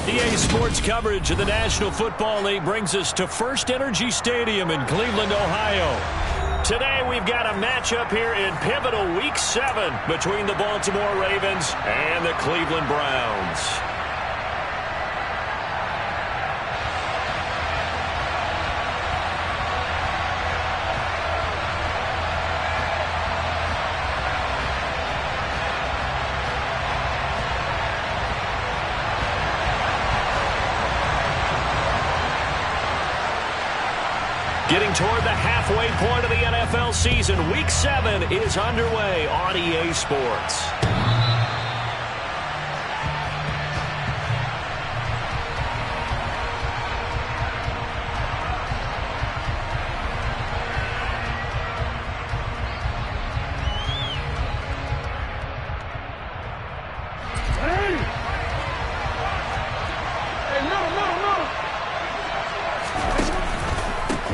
EA Sports coverage of the National Football League brings us to First Energy Stadium in Cleveland, Ohio. Today we've got a matchup here in pivotal Week 7 between the Baltimore Ravens and the Cleveland Browns. Getting toward the halfway point of the NFL season, Week 7 is underway on EA Sports.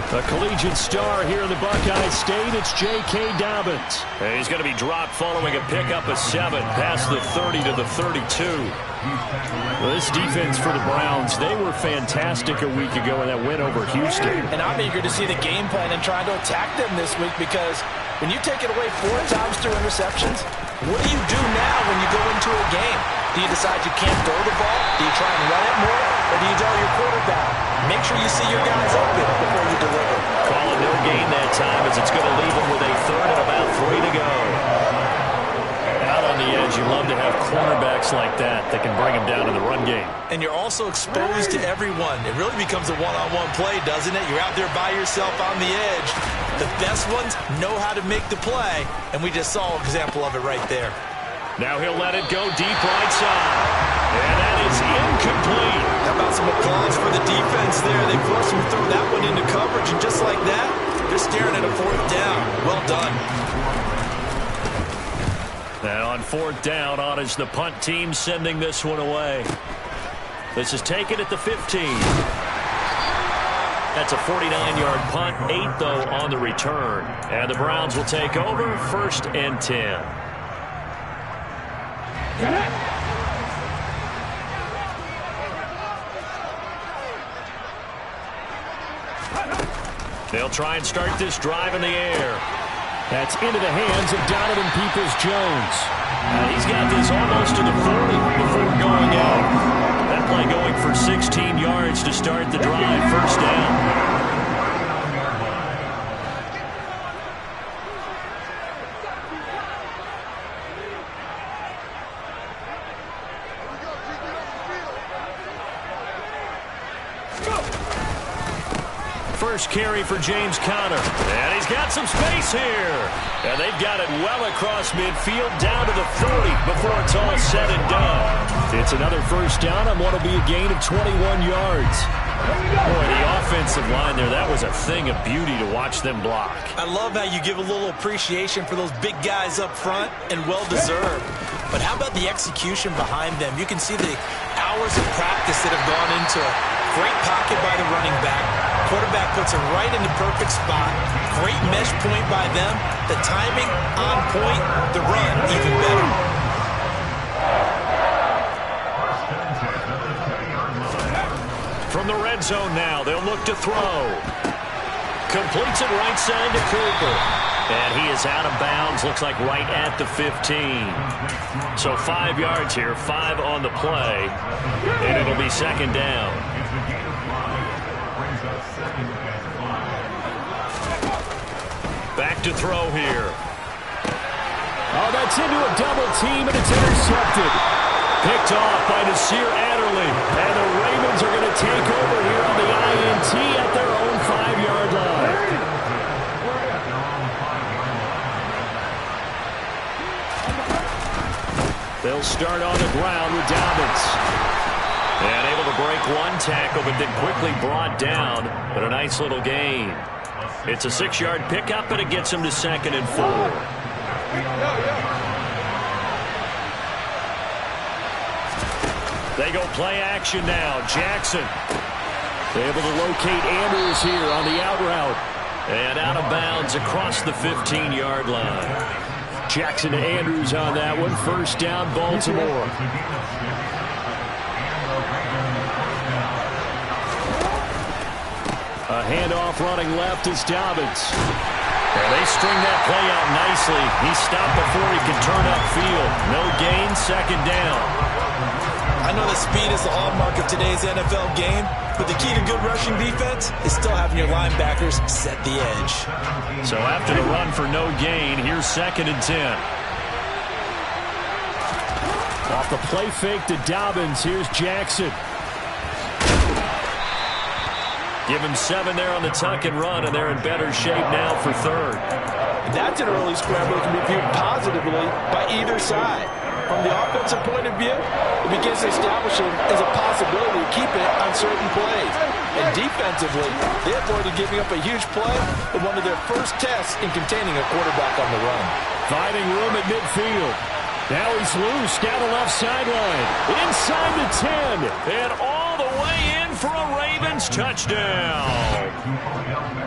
A collegiate star here in the Buckeye State, it's J.K. Dobbins. And he's going to be dropped following a pickup of 7 past the 30 to the 32. Well, this defense for the Browns, they were fantastic a week ago in that win over Houston. And I'm eager to see the game plan and trying to attack them this week, because when you take it away 4 times through interceptions, what do you do now when you go into a game? Do you decide you can't throw the ball? Do you try and run it more? Or do you tell your quarterback, make sure you see your guys open before you deliver? Call it no gain that time, as it's going to leave them with a third and about 3 to go. Out on the edge, you love to have cornerbacks like that can bring them down in the run game. And you're also exposed to everyone. It really becomes a one-on-one play, doesn't it? You're out there by yourself on the edge. The best ones know how to make the play, and we just saw an example of it right there. Now he'll let it go deep right side. And that is incomplete. How about some applause for the defense there? They forced him to throw that one into coverage, and just like that, they're staring at a 4th down. Well done. And on 4th down, on is the punt team sending this one away. This is taken at the 15. That's a 49-yard punt, 8 though on the return. And the Browns will take over, 1st and 10. They'll try and start this drive in the air. That's into the hands of Donovan Peoples-Jones. He's got this almost to the 40 before going out. That play going for 16 yards to start the drive, 1st down. First carry for James Conner. And he's got some space here. And they've got it well across midfield down to the 40 before it's all said and done. It's another 1st down on what will be a gain of 21 yards. Boy, the offensive line there, that was a thing of beauty to watch them block. I love how you give a little appreciation for those big guys up front, and well-deserved. But how about the execution behind them? You can see the hours of practice that have gone into it. Great pocket by the running back. Quarterback puts it right in the perfect spot. Great mesh point by them. The timing on point. The run even better. From the red zone now, they'll look to throw. Completes it right side to Cooper. And he is out of bounds, looks like right at the 15. So 5 yards here, 5 on the play. And it'll be 2nd down. Back to throw here. Oh, that's into a double team, and it's intercepted. Picked off by Nasir Adderley. And the Ravens are going to take over here on the INT at their own 5-yard line. They'll start on the ground with Dobbins. And able to break 1 tackle, but then quickly brought down. But a nice little gain. It's a 6-yard pickup, and it gets him to 2nd and 4. They go play action now. Jackson able to locate Andrews here on the out route. And out of bounds across the 15-yard line. Jackson to Andrews on that one. 1st down, Baltimore. The handoff running left is Dobbins. And they string that play out nicely. He stopped before he could turn upfield. No gain, second down. I know that speed is the hallmark of today's NFL game, but the key to good rushing defense is still having your linebackers set the edge. So after the run for no gain, here's 2nd and 10. Off the play fake to Dobbins, here's Jackson. Give him 7 there on the tuck and run, and they're in better shape now for 3rd. That's an early scramble that can be viewed positively by either side. From the offensive point of view, it begins to establish it as a possibility to keep it on certain plays. And defensively, they avoided giving up a huge play in one of their first tests in containing a quarterback on the run. Finding room at midfield. Now he's loose down the left sideline. Inside the 10. And all the way in for a Ravens touchdown.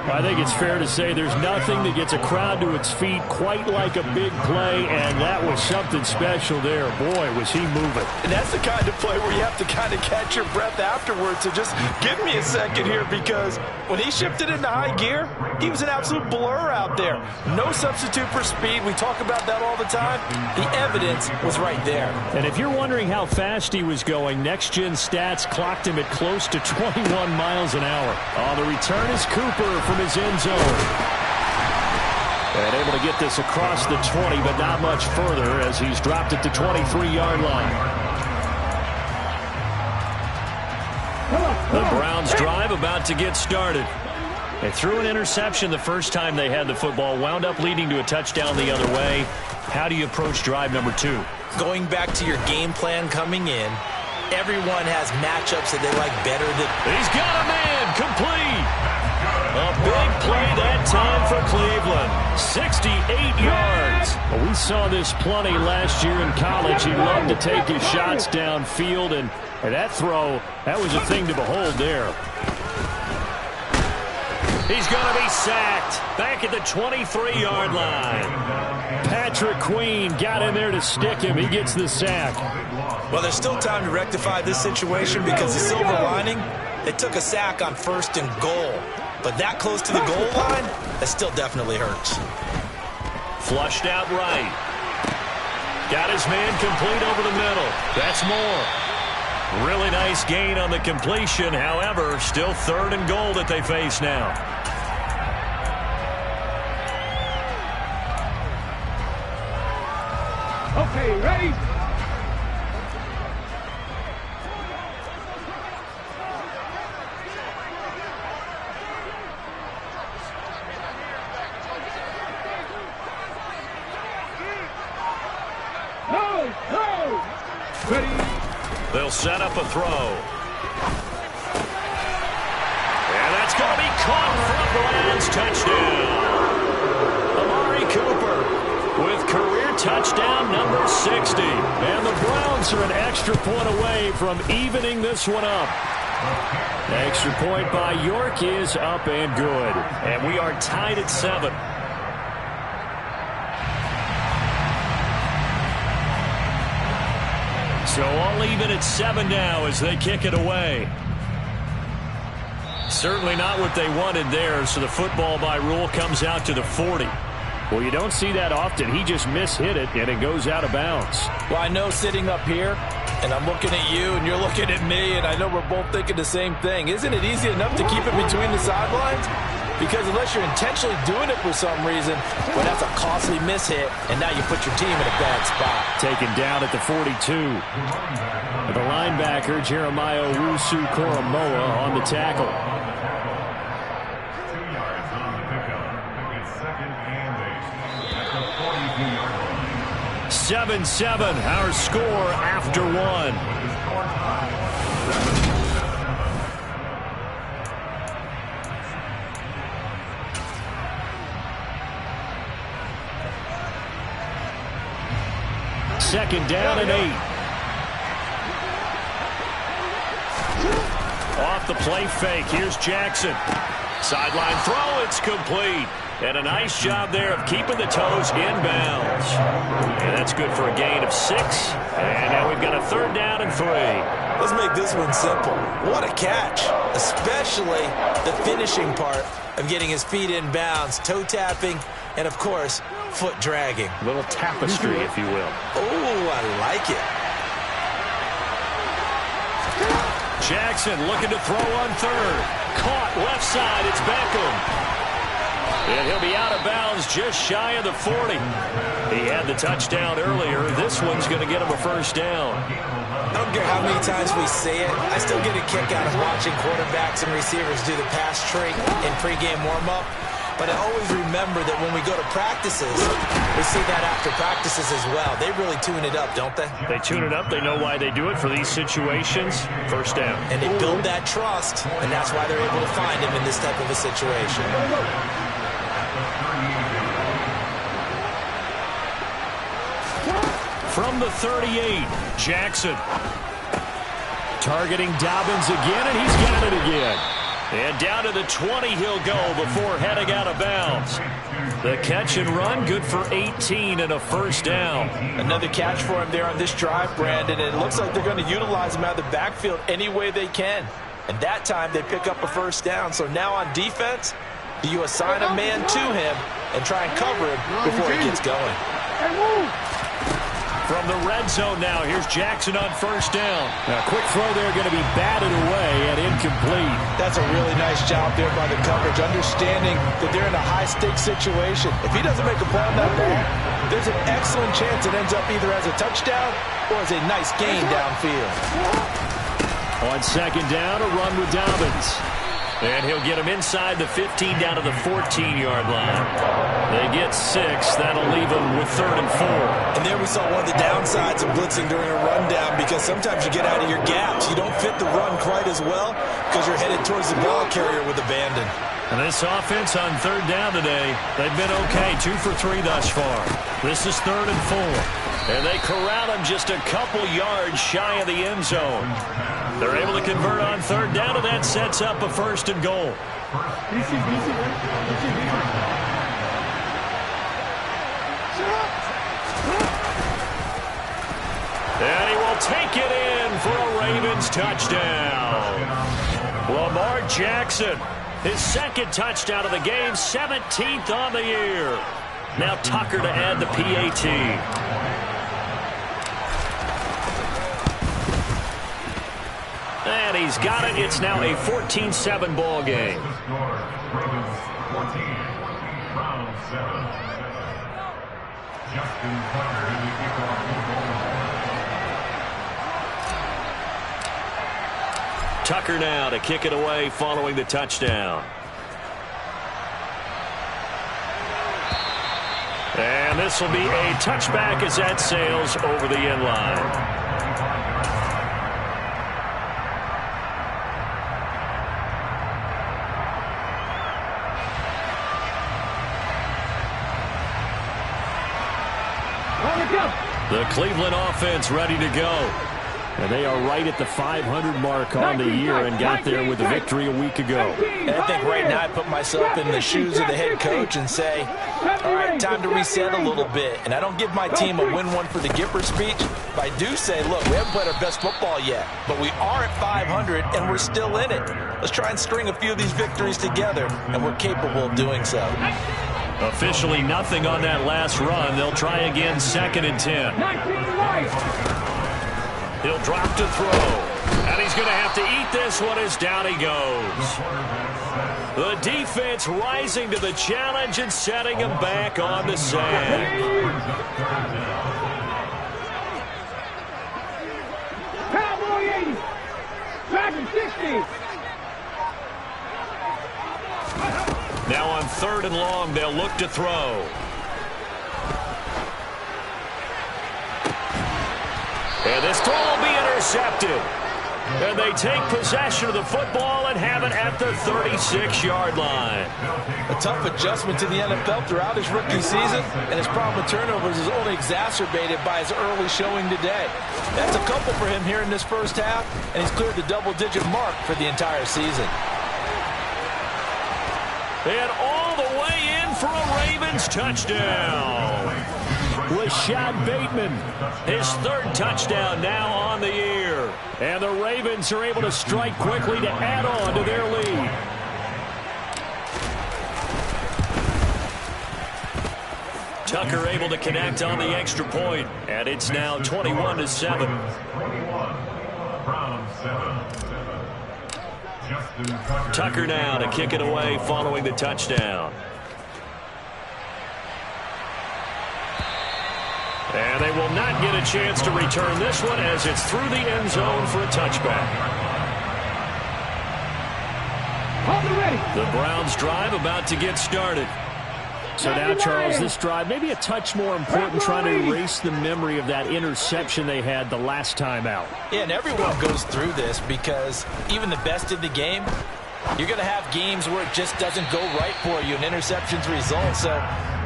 I think it's fair to say there's nothing that gets a crowd to its feet quite like a big play, and that was something special there. Boy, was he moving. And that's the kind of play where you have to kind of catch your breath afterwards. So just give me a second here, because when he shifted into high gear, he was an absolute blur out there. No substitute for speed. We talk about that all the time. The evidence was right there. And if you're wondering how fast he was going, next-gen stats clocked him at close to 21 miles an hour. On the return is Cooper from his end zone. And able to get this across the 20, but not much further as he's dropped it to 23-yard line. The Browns drive about to get started. They threw an interception the first time they had the football, wound up leading to a touchdown the other way. How do you approach drive number 2? Going back to your game plan coming in, everyone has matchups that they like better than... He's got a man, complete. A big play that time for Cleveland. 68 yards. Well, we saw this plenty last year in college. He loved to take his shots downfield, and that throw, that was a thing to behold there. He's going to be sacked back at the 23-yard line. Patrick Queen got in there to stick him. He gets the sack. Well, there's still time to rectify this situation because the silver lining, they took a sack on 1st and goal. But that close to the goal line, that still definitely hurts. Flushed out right. Got his man complete over the middle. That's more. Really nice gain on the completion. However, still 3rd and goal that they face now. Okay, ready? They'll set up a throw. And that's going to be caught for a Browns touchdown. Amari Cooper with career touchdown number 60. And the Browns are an extra point away from evening this one up. The extra point by York is up and good. And we are tied at 7. So all even at 7 now as they kick it away. Certainly not what they wanted there, so the football by rule comes out to the 40. Well, you don't see that often. He just mishit it, and it goes out of bounds. Well, I know sitting up here, and I'm looking at you, and you're looking at me, and I know we're both thinking the same thing. Isn't it easy enough to keep it between the sidelines? Because unless you're intentionally doing it for some reason, well, that's a costly mishit, and now you put your team in a bad spot. Taken down at the 42. The linebacker, Jeremiah Owusu-Koramoah, on the tackle. 7-7, our score after 1. Second down and 8. Off the play fake. Here's Jackson. Sideline throw, it's complete. And a nice job there of keeping the toes in bounds. And that's good for a gain of 6. And now we've got a 3rd down and 3. Let's make this one simple. What a catch, especially the finishing part of getting his feet in bounds, toe tapping, and, of course, foot dragging. A little tapestry, if you will. Oh, I like it. Jackson looking to throw on 3rd. Caught left side. It's Beckham. And he'll be out of bounds just shy of the 40. He had the touchdown earlier. This one's going to get him a 1st down. I don't care how many times we say it, I still get a kick out of watching quarterbacks and receivers do the pass trick in pregame warm-up. But I always remember that when we go to practices, we see that after practices as well. They really tune it up, don't they? They tune it up. They know why they do it for these situations. 1st down. And they build that trust, and that's why they're able to find him in this type of a situation. From the 38, Jackson. Targeting Dobbins again, and he's got it again. And down to the 20 he'll go before heading out of bounds. The catch and run, good for 18 and a 1st down. Another catch for him there on this drive, Brandon, and it looks like they're going to utilize him out of the backfield any way they can. And that time they pick up a 1st down. So now on defense, do you assign a man to him and try and cover him before he gets going? From the red zone now, here's Jackson on 1st down. A quick throw there going to be batted away and incomplete. That's a really nice job there by the coverage, understanding that they're in a high-stakes situation. If he doesn't make a play on that ball, there's an excellent chance it ends up either as a touchdown or as a nice gain downfield. On 2nd down, a run with Dobbins. And he'll get him inside the 15 down to the 14-yard line. They get 6. That'll leave him with 3rd and 4. And there we saw one of the downsides of blitzing during a rundown, because sometimes you get out of your gaps. You don't fit the run quite as well because you're headed towards the ball carrier with abandon. And this offense on 3rd down today, they've been okay. 2 for 3 thus far. This is 3rd and 4. And they corral him just a couple yards shy of the end zone. They're able to convert on 3rd down, and that sets up a 1st and goal. And he will take it in for a Ravens touchdown. Lamar Jackson, his 2nd touchdown of the game, 17th on the year. Now Tucker to add the PAT. And he's got it. It's now a 14-7 ball game. Tucker now to kick it away following the touchdown. And this will be a touchback as that sails over the end line. The Cleveland offense ready to go. And they are right at the 500 mark on the year and got there with the victory a week ago. And I think right now I put myself in the shoes of the head coach and say, all right, time to reset a little bit. And I don't give my team a win one for the Gipper speech, but I do say, look, we haven't played our best football yet, but we are at 500 and we're still in it. Let's try and string a few of these victories together, and we're capable of doing so. Officially nothing on that last run. They'll try again 2nd and 10. He'll drop to throw. And he's going to have to eat this one as down he goes. The defense rising to the challenge and setting him back on the sack. Cowboy 80. Dragon 60. Now on 3rd and long, they'll look to throw. And this throw will be intercepted. And they take possession of the football and have it at the 36-yard line. A tough adjustment to the NFL throughout his rookie season, and his problem with turnovers is only exacerbated by his early showing today. That's a couple for him here in this first half, and he's cleared the double-digit mark for the entire season. And all the way in for a Ravens touchdown. Rashad Bateman, his third touchdown now on the year. And the Ravens are able to strike quickly to add on to their lead. Tucker able to connect on the extra point, and it's now 21-7. Tucker now to kick it away following the touchdown. And they will not get a chance to return this one as it's through the end zone for a touchback. The Browns drive about to get started. So now, Charles, this drive maybe a touch more important, trying to erase the memory of that interception they had the last time out. Yeah, and everyone goes through this because even the best in the game, you're going to have games where it just doesn't go right for you, and interceptions result. So,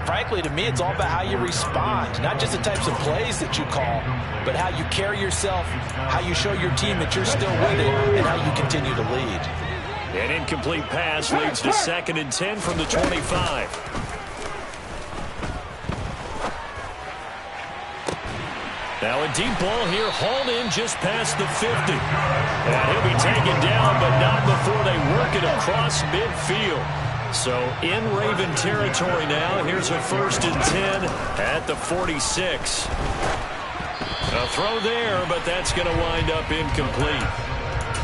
frankly, to me, it's all about how you respond, not just the types of plays that you call, but how you carry yourself, how you show your team that you're still with it, and how you continue to lead. An incomplete pass leads to 2nd and 10 from the 25. Now a deep ball here, hauled in just past the 50. And he'll be taken down, but not before they work it across midfield. So in Raven territory now, here's a 1st and 10 at the 46. A throw there, but that's going to wind up incomplete.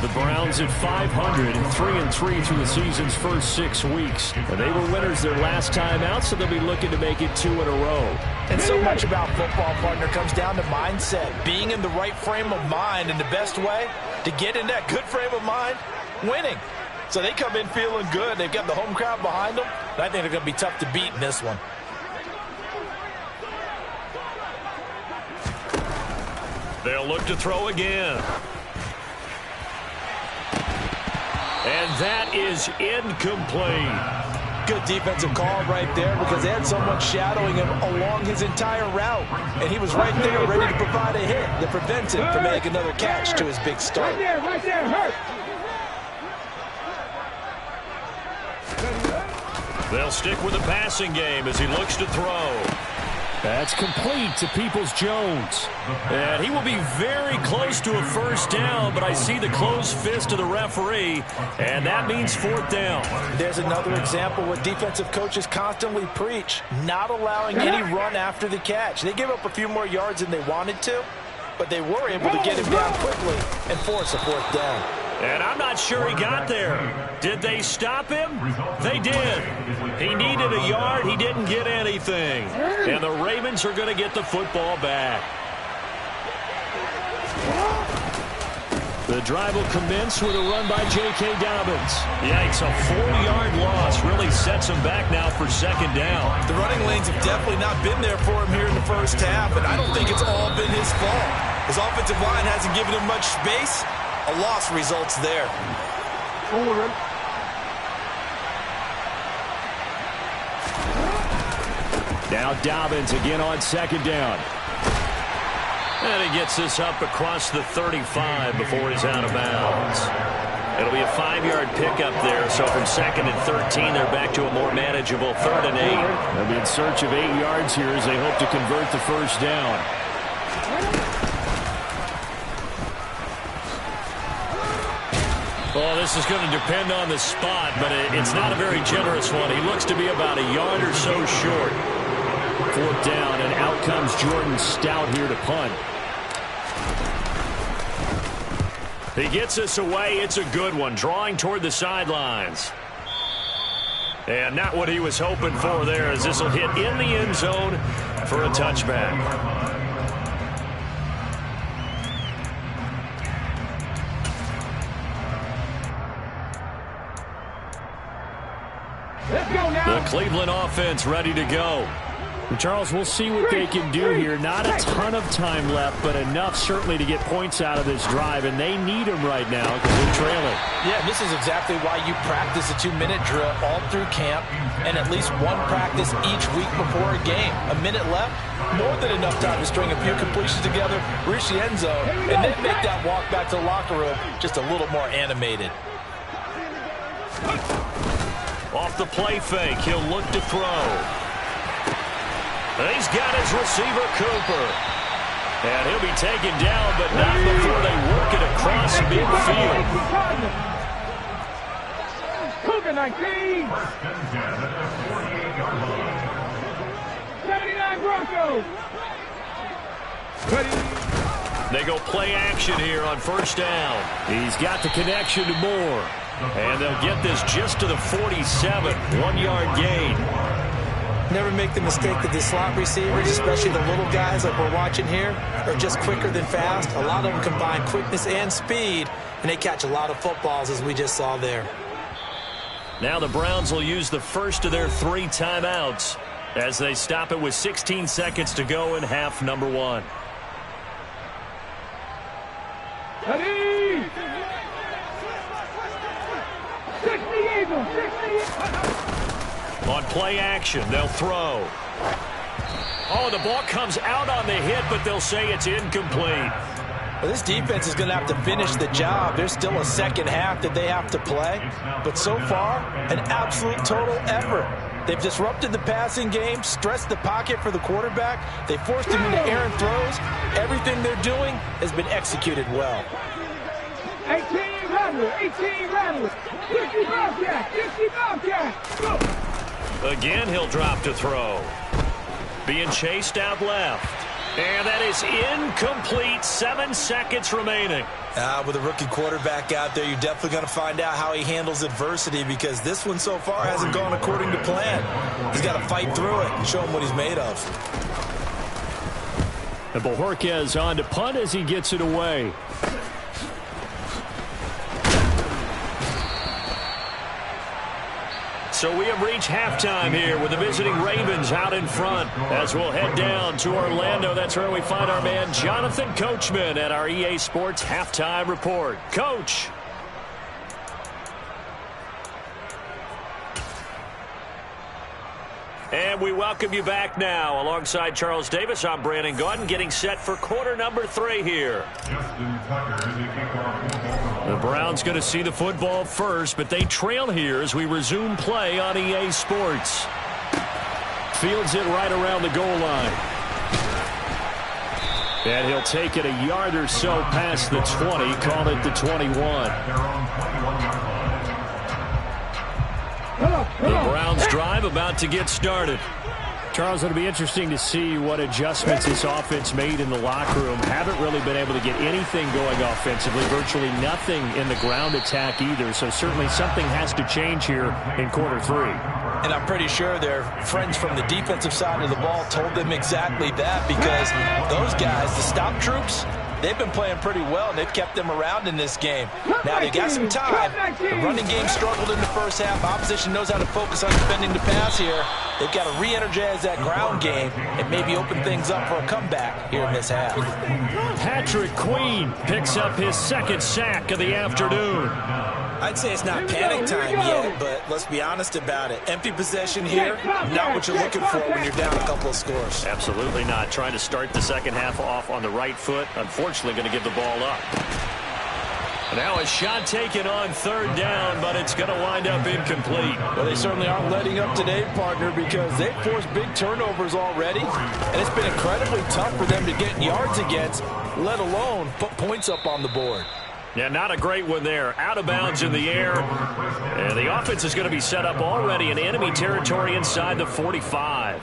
The Browns at 500 and 3-3 through the season's first 6 weeks. And they were winners their last time out, so they'll be looking to make it 2 in a row. And so much about football, partner, comes down to mindset. Being in the right frame of mind, and the best way to get in that good frame of mind, winning. So they come in feeling good. They've got the home crowd behind them. And I think they're going to be tough to beat in this one. They'll look to throw again. And that is incomplete. Good defensive call right there because they had someone shadowing him along his entire route. And he was right there ready to provide a hit that prevents him from making another catch to his big start. Right there, hurt. They'll stick with the passing game as he looks to throw. That's complete to Peoples-Jones. And he will be very close to a 1st down, but I see the closed fist of the referee, and that means 4th down. There's another example what defensive coaches constantly preach, not allowing any run after the catch. They gave up a few more yards than they wanted to, but they were able to get him down quickly and force a 4th down. And I'm not sure he got there. Did they stop him? They did. He needed a yard. He didn't get anything. And the Ravens are going to get the football back. The drive will commence with a run by J.K. Dobbins. Yikes, a 4-yard loss really sets him back now for 2nd down. The running lanes have definitely not been there for him here in the first half, and I don't think it's all been his fault. His offensive line hasn't given him much space. A loss results there. Now Dobbins again on 2nd down. And he gets this up across the 35 before he's out of bounds. It'll be a 5-yard pickup there, so from 2nd and 13, they're back to a more manageable 3rd and 8. They'll be in search of 8 yards here as they hope to convert the 1st down. Well, this is going to depend on the spot, but it's not a very generous one. He looks to be about a yard or so short. 4th down, and out comes Jordan Stout here to punt. He gets us away. It's a good one, drawing toward the sidelines. And not what he was hoping for there, as this will hit in the end zone for a touchback. The Cleveland offense ready to go. Charles, we'll see what they can do here. Not a ton of time left, but enough certainly to get points out of this drive, and they need them right now because they're trailing. Yeah, this is exactly why you practice a 2-minute drill all through camp and at least one practice each week before a game. A minute left, more than enough time to string a few completions together, reach the end zone, and then make that walk back to the locker room just a little more animated. Off the play fake, he'll look to throw. He's got his receiver, Cooper. And he'll be taken down, but not before they work it across midfield. Cooper, 19. 79 Broncos. They go play action here on first down. He's got the connection to Moore. And they'll get this just to the 47. 1-yard gain. Never make the mistake that the slot receivers, especially the little guys like we're watching here, are just quicker than fast. A lot of them combine quickness and speed, and they catch a lot of footballs, as we just saw there. Now the Browns will use the first of their 3 timeouts as they stop it with 16 seconds to go in half number 1. Ready? 60 Eagles, 60. On play action, they'll throw. Oh, the ball comes out on the hit, but they'll say it's incomplete. Well, this defense is going to have to finish the job. There's still a second half that they have to play. But so far, an absolute total effort. They've disrupted the passing game, stressed the pocket for the quarterback. They forced him into errant throws. Everything they're doing has been executed well. 18 Rattler, 18 Rattler. 50 Bobcat, 50 Bobcat. Go. Again, he'll drop to throw. Being chased out left. And that is incomplete. 7 seconds remaining. With a rookie quarterback out there, you're definitely going to find out how he handles adversity, because this one so far hasn't gone according to plan. He's got to fight through it and show him what he's made of. And Bojorquez on to punt as he gets it away. So we have reached halftime here with the visiting Ravens out in front. As we'll head down to Orlando, that's where we find our man Jonathan Coachman at our EA Sports Halftime Report. Coach. And we welcome you back now. Alongside Charles Davis, I'm Brandon Gaudin, getting set for quarter number 3 here. The Browns going to see the football first, but they trail here as we resume play on EA Sports. Fields it right around the goal line. And he'll take it a yard or so past the 20, call it the 21. The Browns drive about to get started. Charles, it'll be interesting to see what adjustments this offense made in the locker room. Haven't really been able to get anything going offensively. Virtually nothing in the ground attack either. So certainly something has to change here in quarter 3. And I'm pretty sure their friends from the defensive side of the ball told them exactly that, because those guys, the stop troops, they've been playing pretty well, and they've kept them around in this game. Now, they got some time. The running game struggled in the first half. Opposition knows how to focus on defending the pass here. They've got to re-energize that ground game and maybe open things up for a comeback here in this half. Patrick Queen picks up his 2nd sack of the afternoon. I'd say it's not panic time yet, but let's be honest about it. Empty possession here, not what you're looking for when you're down a couple of scores. Absolutely not. Trying to start the second half off on the right foot. Unfortunately, going to give the ball up. Now a shot taken on 3rd down, but it's going to wind up incomplete. Well, they certainly aren't letting up today, partner, because they've forced big turnovers already, and it's been incredibly tough for them to get yards against, let alone put points up on the board. Yeah, not a great one there. Out of bounds in the air. And the offense is going to be set up already in enemy territory inside the 45.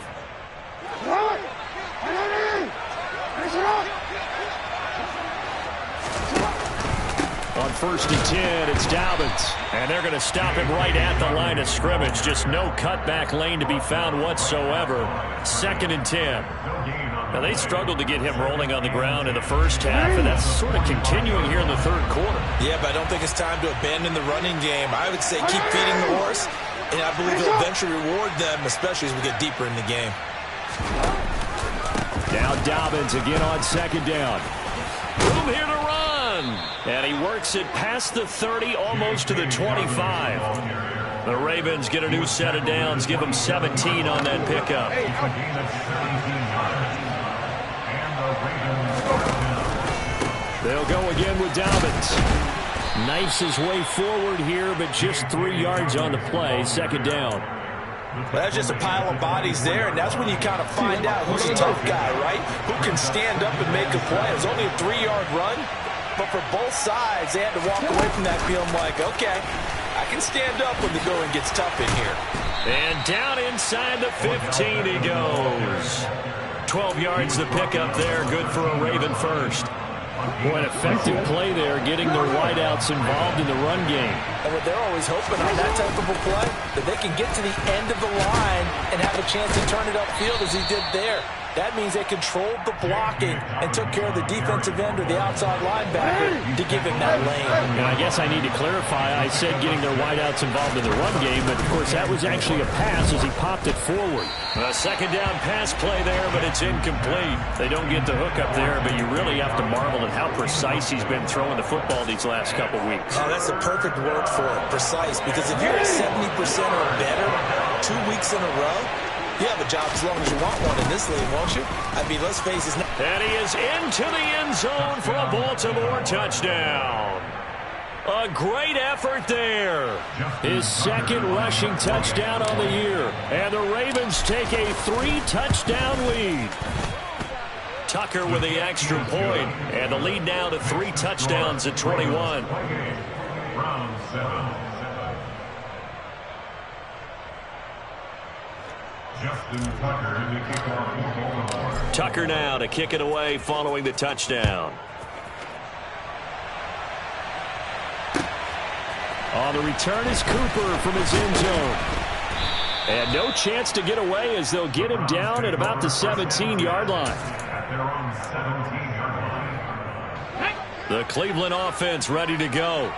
On 1st and 10, it's Dobbins. And they're going to stop him right at the line of scrimmage. Just no cutback lane to be found whatsoever. 2nd and 10. Now, they struggled to get him rolling on the ground in the first half, and that's sort of continuing here in the 3rd quarter. Yeah, but I don't think it's time to abandon the running game. I would say keep feeding the horse, and I believe he'll eventually reward them, especially as we get deeper in the game. Now Dobbins again on 2nd down. Room here to run. And he works it past the 30, almost to the 25. The Ravens get a new set of downs, give them 17 on that pickup. They'll go again with Dobbins. Knifes his way forward here, but just 3 yards on the play. Second down. Well, that's just a pile of bodies there, and that's when you kind of find out who's a tough guy, right? Who can stand up and make a play. It was only a 3-yard run, but for both sides, they had to walk away from that feeling like, okay, I can stand up when the going gets tough in here. And down inside the 15 he goes. 12 yards the pickup there, good for a Raven first. Boy, an effective play there, getting their wideouts involved in the run game. And what they're always hoping on that type of a play, that they can get to the end of the line and have a chance to turn it upfield as he did there. That means they controlled the blocking and took care of the defensive end or the outside linebacker to give him that lane. And I guess I need to clarify, I said getting their wideouts involved in the run game, but of course that was actually a pass as he popped it forward. A second down pass play there, but it's incomplete. They don't get the hook up there, but you really have to marvel at how precise he's been throwing the football these last couple weeks. Oh, that's the perfect word for it, precise, because if you're at 70% or better 2 weeks in a row, you have a job as long as you want one in this league, won't you? I mean, let's face it. And he is into the end zone for a Baltimore touchdown. A great effort there. His second rushing touchdown on the year. And the Ravens take a 3-touchdown lead. Tucker with the extra point. And the lead now to 3 touchdowns at 21. Tucker now to kick it away following the touchdown. On the return is Cooper from his end zone. And no chance to get away as they'll get him down at about the 17-yard line. The Cleveland offense ready to go.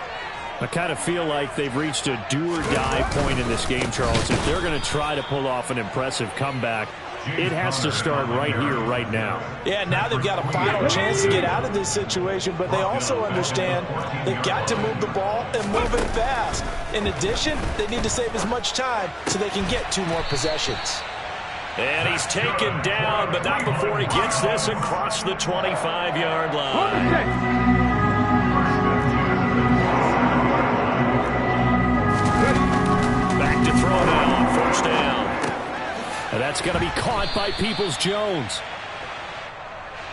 I kind of feel like they've reached a do-or-die point in this game, Charles. If they're going to try to pull off an impressive comeback, it has to start right here, right now. Yeah, now they've got a final chance to get out of this situation, but they also understand they've got to move the ball and move it fast. In addition, they need to save as much time so they can get 2 more possessions. And he's taken down, but not before he gets this across the 25-yard line. Back to throw now, first down. And that's going to be caught by Peoples-Jones.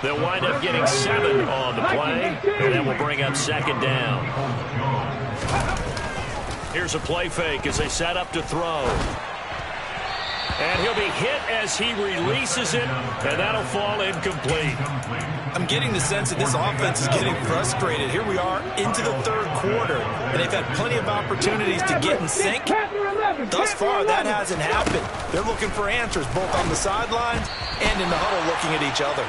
They'll wind up getting 7 on the play, and that will bring up second down. Here's a play fake as they set up to throw. And he'll be hit as he releases it, and that'll fall incomplete. I'm getting the sense that this offense is getting frustrated. Here we are into the 3rd quarter, and they've had plenty of opportunities to get in sync. Thus far, that hasn't happened. They're looking for answers both on the sidelines and in the huddle looking at each other.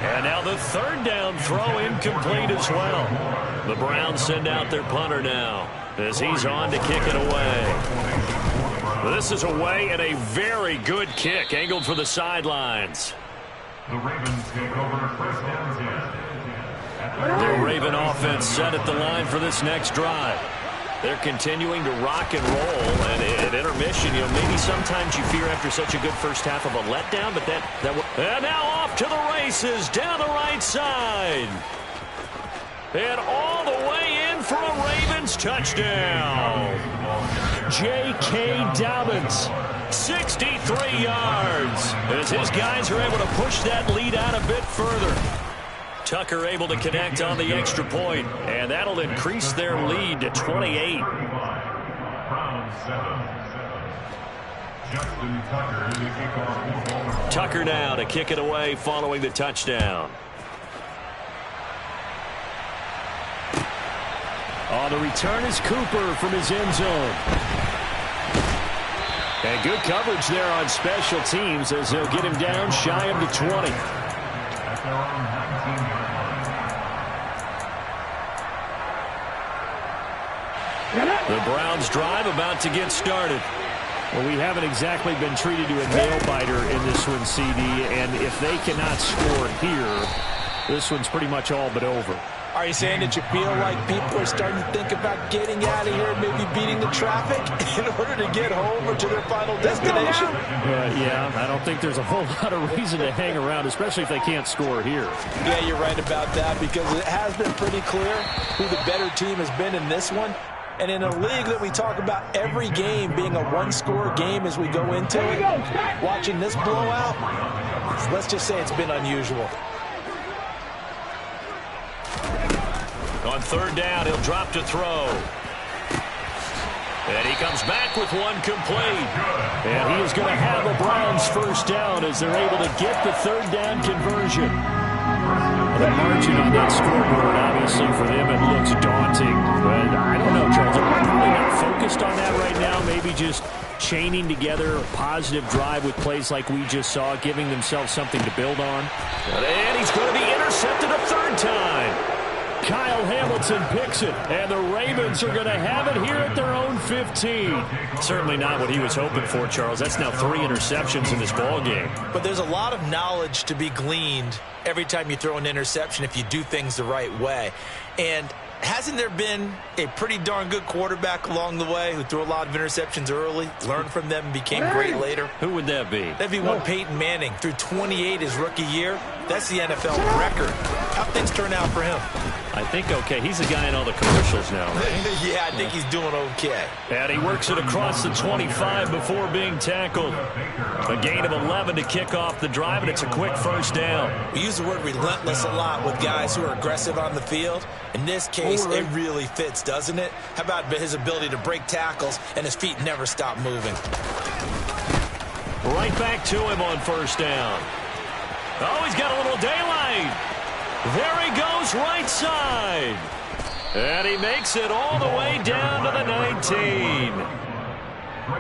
And now the 3rd down throw incomplete as well. The Browns send out their punter now as he's on to kick it away. This is away and a very good kick, angled for the sidelines. The Ravens take over first down 10. The Raven offense set at the line for this next drive. They're continuing to rock and roll, and at intermission, you know, maybe sometimes you fear after such a good first half of a letdown, but and now off to the races down the right side. And all the way in for a Ravens touchdown. J.K. Dobbins, 63 yards, as his guys are able to push that lead out a bit further. Tucker able to connect on the extra point, and that'll increase their lead to 28. Tucker now to kick it away following the touchdown. On the return is Cooper from his end zone. And good coverage there on special teams as they'll get him down shy of the 20. The Browns drive about to get started. Well, we haven't exactly been treated to a nail-biter in this one, CD, and if they cannot score here, this one's pretty much all but over. Are you saying that you feel like people are starting to think about getting out of here and maybe beating the traffic in order to get home or to their final destination? Yeah, I don't think there's a whole lot of reason to hang around, especially if they can't score here. Yeah, you're right about that, because it has been pretty clear who the better team has been in this one. And in a league that we talk about every game being a one-score game as we go into it, watching this blowout, let's just say it's been unusual. On third down, he'll drop to throw. And he comes back with one complete. And he is going to have a Browns first down as they're able to get the third down conversion. The margin on that scoreboard, obviously, for them, it looks daunting. But I don't know, Charles. They're probably not focused on that right now. Maybe just chaining together a positive drive with plays like we just saw, giving themselves something to build on. And he's going to be intercepted a third time. Kyle Hamilton picks it, and the Ravens are going to have it here at their own 15. Certainly not what he was hoping for, Charles. That's now 3 interceptions in this ball game. But there's a lot of knowledge to be gleaned every time you throw an interception if you do things the right way. And hasn't there been a pretty darn good quarterback along the way who threw a lot of interceptions early, learned from them, and became great later? Who would that be? That'd be one Peyton Manning. Threw 28 his rookie year. That's the NFL record. How'd things turn out for him? I think okay. He's the guy in all the commercials now. Yeah, I think he's doing okay. And he works it across the 25 before being tackled. A gain of 11 to kick off the drive, and it's a quick first down. We use the word relentless a lot with guys who are aggressive on the field. In this case, it really fits, doesn't it? How about his ability to break tackles and his feet never stop moving? Right back to him on first down. Oh, he's got a little daylight. There he goes right side. And he makes it all the way down to the 19.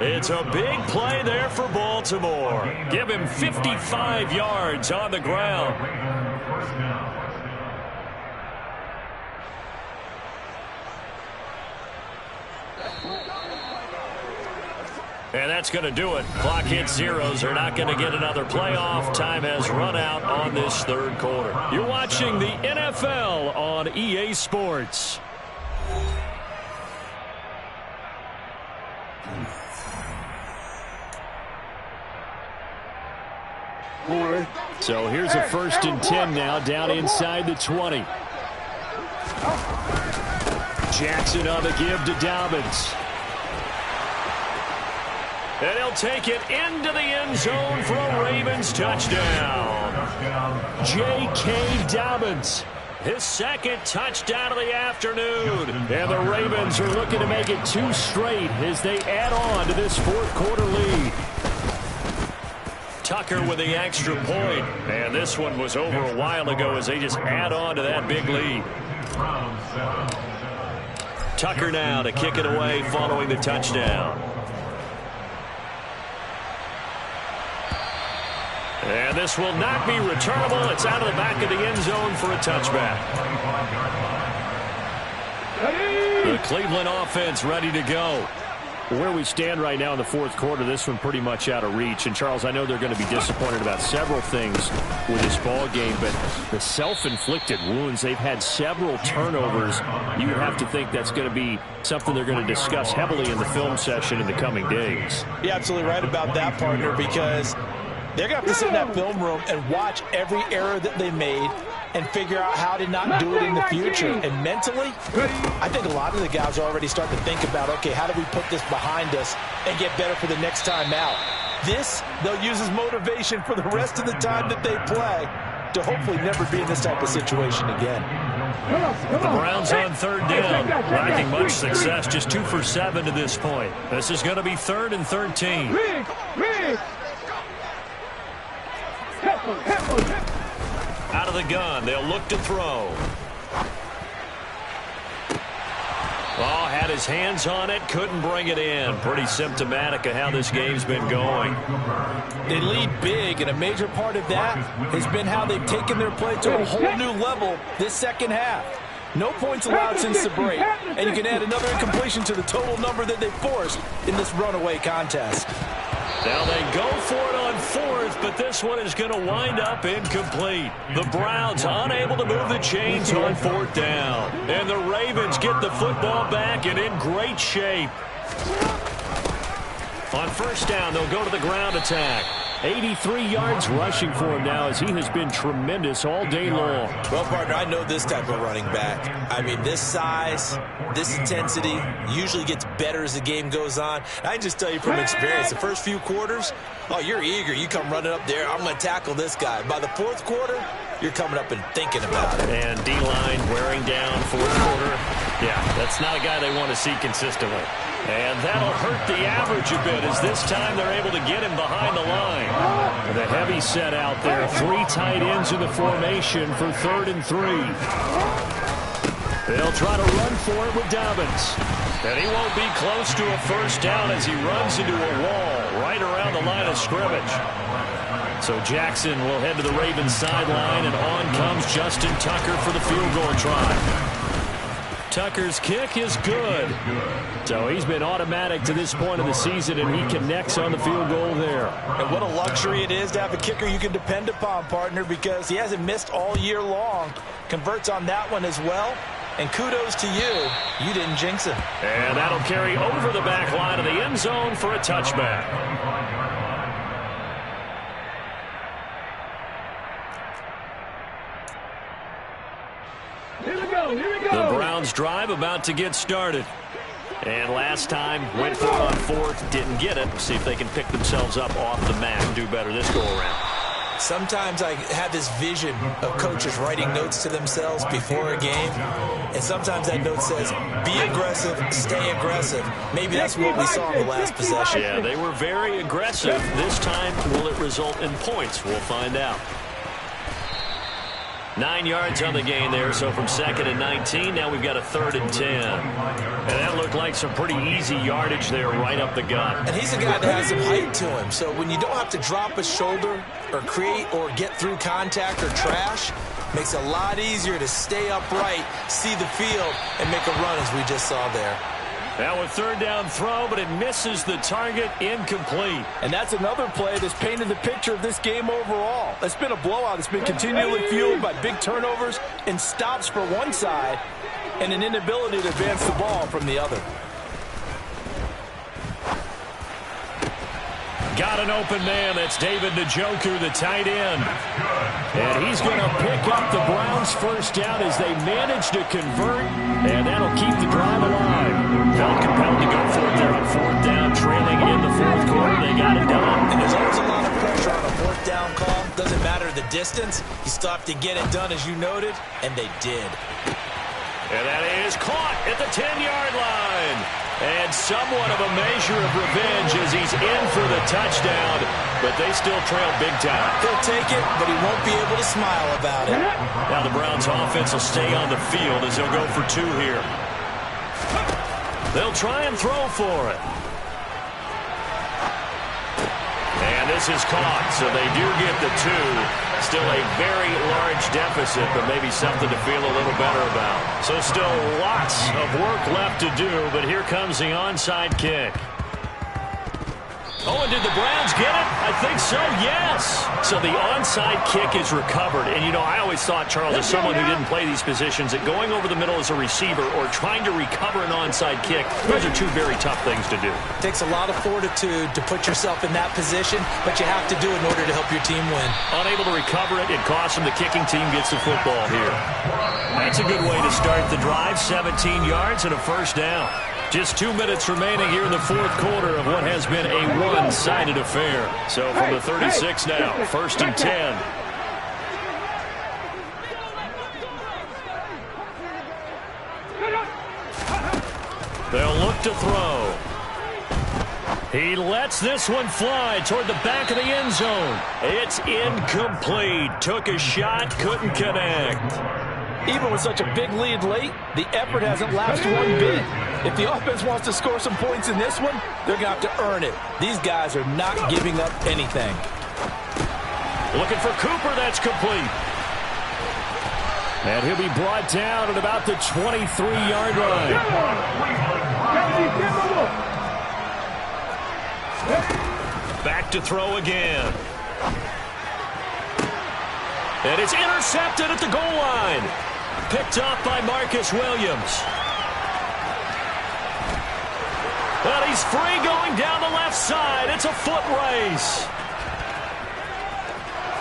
It's a big play there for Baltimore. Give him 55 yards on the ground. And that's going to do it. Clock hits zeros. They're not going to get another playoff. Time has run out on this third quarter. You're watching the NFL on EA Sports. So here's a 1st and 10 now, down inside the 20. Jackson on the give to Dobbins. And he'll take it into the end zone for a Ravens touchdown. J.K. Dobbins, his 2nd touchdown of the afternoon. And the Ravens are looking to make it 2 straight as they add on to this 4th quarter lead. Tucker with the extra point. And this one was over a while ago as they just add on to that big lead. Tucker now to kick it away following the touchdown. And this will not be returnable. It's out of the back of the end zone for a touchback. The Cleveland offense ready to go. Where we stand right now in the 4th quarter, this one pretty much out of reach. And, Charles, I know they're going to be disappointed about several things with this ball game, but the self-inflicted wounds, they've had several turnovers. You would have to think that's going to be something they're going to discuss heavily in the film session in the coming days. You're absolutely right about that, partner, because they're going to have to sit in that film room and watch every error that they made and figure out how to not do it in the future. And mentally, I think a lot of the guys are already starting to think about, okay, how do we put this behind us and get better for the next time out? This, they'll use as motivation for the rest of the time that they play to hopefully never be in this type of situation again. The Browns on 3rd down, lacking much success, just 2 for 7 to this point. This is going to be 3rd and 13. Out of the gun, they'll look to throw. Oh, had his hands on it, couldn't bring it in. Pretty symptomatic of how this game's been going. They lead big, and a major part of that has been how they've taken their play to a whole new level this second half. No points allowed since the break, and you can add another incompletion to the total number that they forced in this runaway contest. Now they go for it on fourth, but this one is going to wind up incomplete. The Browns unable to move the chains on fourth down. And the Ravens get the football back and in great shape. On first down, they'll go to the ground attack. 83 yards rushing for him now as he has been tremendous all day long. Well, partner, I know this type of running back. I mean, this size, this intensity usually gets better as the game goes on. And I can just tell you from experience, the first few quarters, oh, you're eager. You come running up there, I'm going to tackle this guy. By the fourth quarter, you're coming up and thinking about it. And D-line wearing down fourth quarter. Yeah, that's not a guy they want to see consistently. And that'll hurt the average a bit as this time they're able to get him behind the line. The heavy set out there. 3 tight ends in the formation for 3rd and 3. They'll try to run for it with Dobbins. And he won't be close to a first down as he runs into a wall right around the line of scrimmage. So Jackson will head to the Ravens sideline, and on comes Justin Tucker for the field goal try. Tucker's kick is good. So he's been automatic to this point of the season, and he connects on the field goal there. And what a luxury it is to have a kicker you can depend upon, partner, because he hasn't missed all year long. Converts on that one as well. And kudos to you. You didn't jinx him. And that'll carry over the back line of the end zone for a touchback. Here we go. The Browns drive about to get started. And last time, went for it on fourth, didn't get it. See if they can pick themselves up off the mat and do better this go-around. Sometimes I have this vision of coaches writing notes to themselves before a game, and sometimes that note says, be aggressive, stay aggressive. Maybe that's what we saw in the last possession. Yeah, they were very aggressive. This time, will it result in points? We'll find out. 9 yards on the gain there, so from 2nd and 19, now we've got a 3rd and 10. And that looked like some pretty easy yardage there right up the gut. And he's a guy that has some height to him, so when you don't have to drop a shoulder or create or get through contact or trash, makes it a lot easier to stay upright, see the field, and make a run as we just saw there. Now a 3rd down throw, but it misses the target, incomplete. And that's another play that's painted the picture of this game overall. It's been a blowout. It's been continually fueled by big turnovers and stops for one side and an inability to advance the ball from the other. Got an open man. That's David Njoku, the tight end. And he's going to pick up the Browns' first down as they manage to convert, and that'll keep the drive alive. Felt compelled to go for it there on 4th down, trailing in the 4th quarter. They got it done. And there's always a lot of pressure on a 4th down call. Doesn't matter the distance. You still have to get it done, as you noted, and they did. And that is caught at the 10-yard line. And somewhat of a measure of revenge as he's in for the touchdown, but they still trail big time. He'll take it, but he won't be able to smile about it. Now the Browns offense will stay on the field as they'll go for 2 here. They'll try and throw for it. And this is caught, so they do get the 2. Still a very large deficit, but maybe something to feel a little better about. So still lots of work left to do, but here comes the onside kick. Oh, and did the Browns get it? I think so, yes. So the onside kick is recovered. And, you know, I always thought, Charles, as someone who didn't play these positions, that going over the middle as a receiver or trying to recover an onside kick, those are 2 very tough things to do. It takes a lot of fortitude to put yourself in that position, but you have to do it in order to help your team win. Unable to recover it, it costs them. The kicking team gets the football here. That's a good way to start the drive. 17 yards and a first down. Just 2 minutes remaining here in the 4th quarter of what has been a one-sided affair. So from the 36 now, 1st and 10. They'll look to throw. He lets this one fly toward the back of the end zone. It's incomplete. Took a shot, couldn't connect. Even with such a big lead late, the effort hasn't lapsed one bit. If the offense wants to score some points in this one, they're going to have to earn it. These guys are not giving up anything. Looking for Cooper, that's complete. And he'll be brought down at about the 23-yard line. Back to throw again. And it's intercepted at the goal line. Picked off by Marcus Williams. And he's free going down the left side. It's a foot race.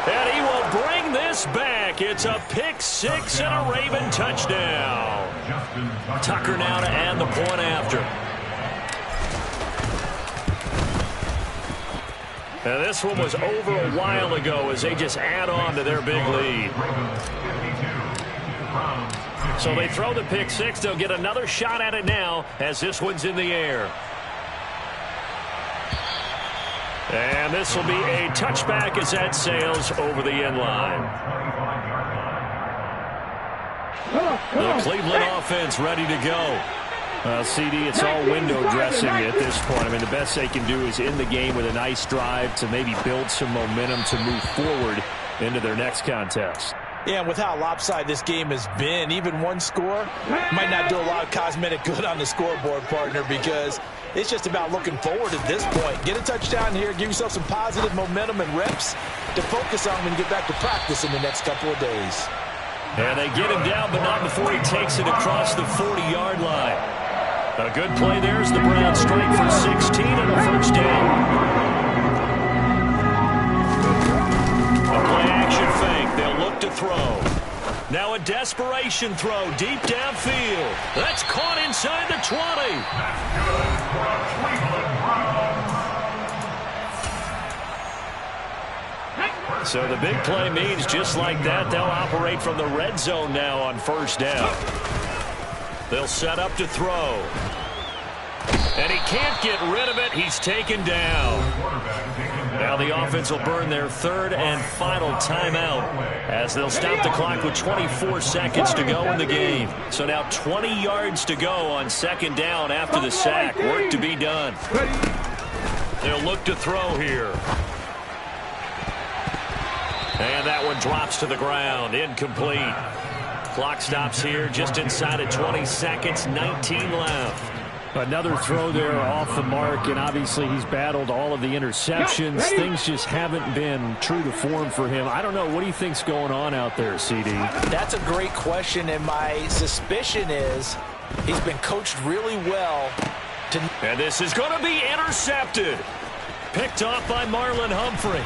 And he will bring this back. It's a pick six and a Raven touchdown. Tucker now to add the point after. And this one was over a while ago as they just add on to their big lead. So they throw the pick six. They'll get another shot at it now as this one's in the air. And this will be a touchback as that sails over the end line. The Cleveland offense ready to go. CD, it's all window dressing at this point. I mean, the best they can do is end the game with a nice drive to maybe build some momentum to move forward into their next contest. Yeah, and with how lopsided this game has been, even one score might not do a lot of cosmetic good on the scoreboard, partner, because it's just about looking forward at this point. Get a touchdown here, give yourself some positive momentum and reps to focus on when you get back to practice in the next couple of days. And they get him down, but not before he takes it across the 40-yard line. A good play there as the Browns strike for 16 and a first down. A play-action fake. They'll look to throw. Now a desperation throw deep downfield. That's caught inside the 20. So the big play means just like that, they'll operate from the red zone now on first down. They'll set up to throw. And he can't get rid of it. He's taken down. Now the offense will burn their third and final timeout as they'll stop the clock with 24 seconds to go in the game. So now 20 yards to go on second down after the sack. Work to be done. They'll look to throw here. And that one drops to the ground. Incomplete. Clock stops here just inside of 20 seconds, 19 left. Another throw there off the mark, and obviously he's battled all of the interceptions. Things just haven't been true to form for him. I don't know. What do you think's going on out there, CD? That's a great question, and my suspicion is he's been coached really well. And this is going to be intercepted. Picked off by Marlon Humphrey.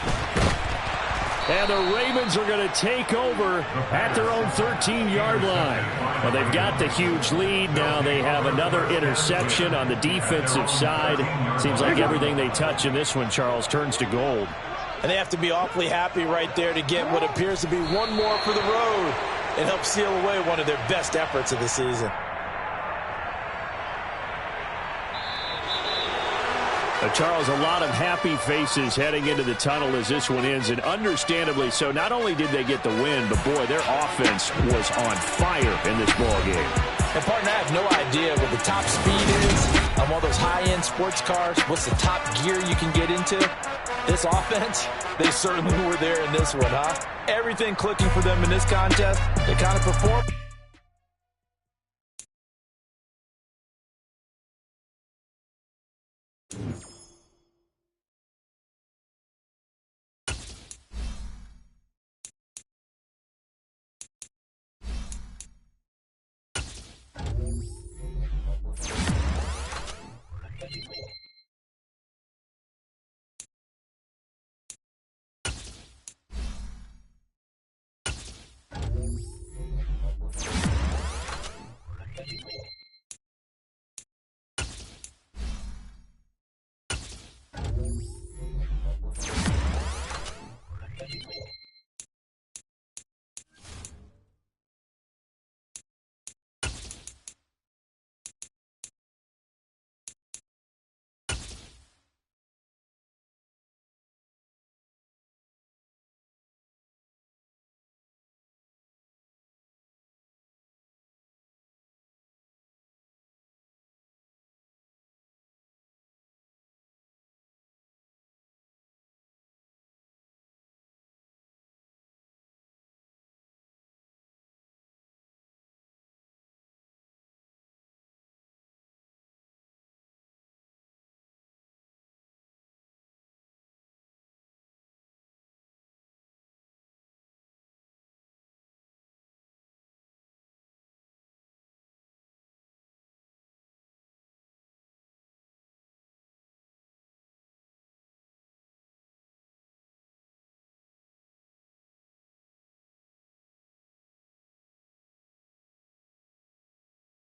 And the Ravens are going to take over at their own 13-yard line. Well, they've got the huge lead. Now they have another interception on the defensive side. Seems like everything they touch in this one, Charles, turns to gold. And they have to be awfully happy right there to get what appears to be one more for the road and help seal away one of their best efforts of the season. Charles, a lot of happy faces heading into the tunnel as this one ends, and understandably so. Not only did they get the win, but, boy, their offense was on fire in this ball game. And, partner, I have no idea what the top speed is on one of those high-end sports cars. What's the top gear you can get into? This offense, they certainly were there in this one, huh? Everything clicking for them in this contest. They kind of performed.